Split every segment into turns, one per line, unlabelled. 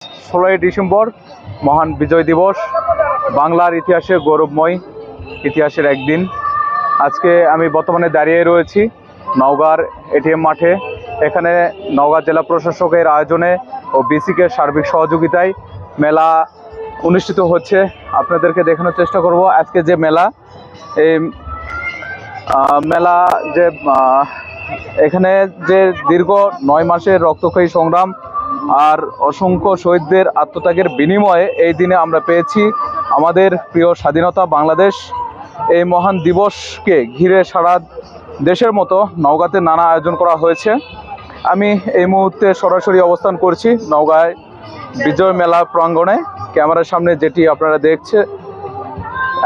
16ই December মহান বিজয় দিবস, বাংলার ইতিহাসে গৌরবময় ইতিহাসের একদিন। আজকে আমি বর্তমানে দাঁড়িয়ে রয়েছি নওগাঁর এটিএম মাঠে। এখানে নওগাঁ জেলা প্রশাসকের আয়োজনে ও বিসিকে সার্বিক সহযোগিতায় মেলা অনুষ্ঠিত হচ্ছে। আপনাদেরকে দেখানোর চেষ্টা করব আজকে যে মেলা, এই মেলা যে এখানে যে দীর্ঘ 9 মাসের রক্তক্ষয়ী সংগ্রাম আর অসংখ্য শহীদদের আত্মত্যাগের বিনিময়ে এই দিনে আমরা পেয়েছি আমাদের প্রিয় স্বাধীনতা বাংলাদেশ। এই মহান দিবসকে ঘিরে সারা দেশের মতো নওগাঁতে নানা আয়োজন করা হয়েছে। আমি এই মুহূর্তে সরাসরি অবস্থান করছি নওগাঁয় বিজয় মেলা প্রাঙ্গণে। ক্যামেরার সামনে যেটি আপনারা দেখছেন,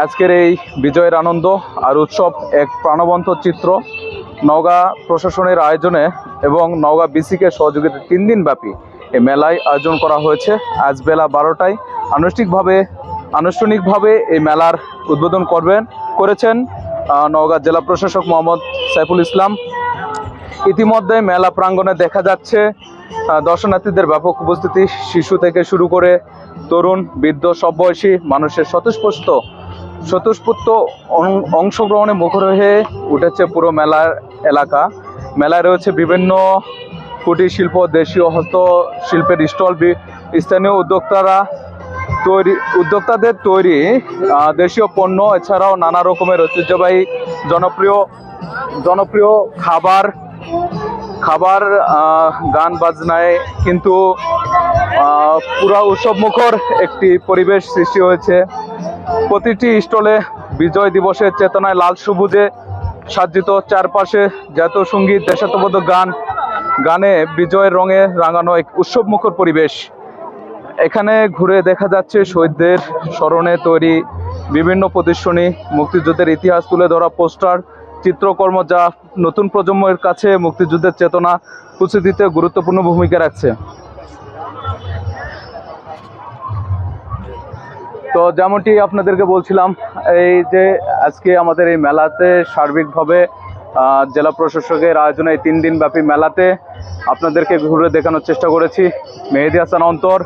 আজকের এই বিজয়ের আনন্দ আর উৎসব এক প্রাণবন্ত চিত্র। নওগাঁ প্রশাসনের আয়োজনে এবং নওগাঁ বিসিকে সহযোগিতায় 3 দিন ব্যাপী এই মেলায় আয়োজন করা হয়েছে। আজ বেলা 12টায় আনুষ্ঠানিকভাবে এই মেলার উদ্বোধন করেছেন নওগাঁ জেলা প্রশাসক মোহাম্মদ সাইফুল ইসলাম। ইতিমধ্যে মেলা প্রাঙ্গণে দেখা যাচ্ছে দর্শনার্থীদের ব্যাপক উপস্থিতি। শিশু থেকে শুরু করে তরুণ, বৃদ্ধ, সব বয়সী মানুষের স্বতঃস্ফূর্ত অংশগ্রহণে মুখর হয়ে উঠেছে পুরো মেলার এলাকা। মেলায় রয়েছে বিভিন্ন কুটির শিল্প, দেশীয় হস্তশিল্পের স্টল, স্থানীয় উদ্যোক্তাদের তৈরি দেশীয় পণ্য, এছাড়াও নানা রকমের ঐতিহ্যবাহী জনপ্রিয় খাবার গান বাজনায় কিন্তু পুরা উৎসবমুখর একটি পরিবেশ সৃষ্টি হয়েছে। প্রতিটি স্টলে বিজয় দিবসের চেতনায় লাল সবুজে সাজ্জিত, চারপাশে জাতীয় সঙ্গীত, দেশাত্মবোধক গানে বিজয়ের রঙে রাঙানো এক উৎসবমুখর পরিবেশ। এখানে ঘুরে দেখা যাচ্ছে শহীদদের স্মরণে তৈরি বিভিন্ন প্রদর্শনী, মুক্তিযুদ্ধের ইতিহাস তুলে ধরা পোস্টার, চিত্রকর্ম, যা নতুন প্রজন্মের কাছে মুক্তিযুদ্ধের চেতনা পৌঁছে দিতে গুরুত্বপূর্ণ ভূমিকা রাখছে। তো যেমনটি আপনাদেরকে বলছিলাম, এই যে আজকে আমাদের এই মেলাতে সার্বিকভাবে জেলা প্রশাসকের আয়োজনে এই 3 দিন ব্যাপী মেলাতে আপনাদেরকে ঘুরে দেখানোর চেষ্টা করেছি। মেহেদি হাসান অন্তর,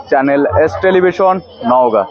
চ্যানেল এস টেলিভিশন, নওগাঁ।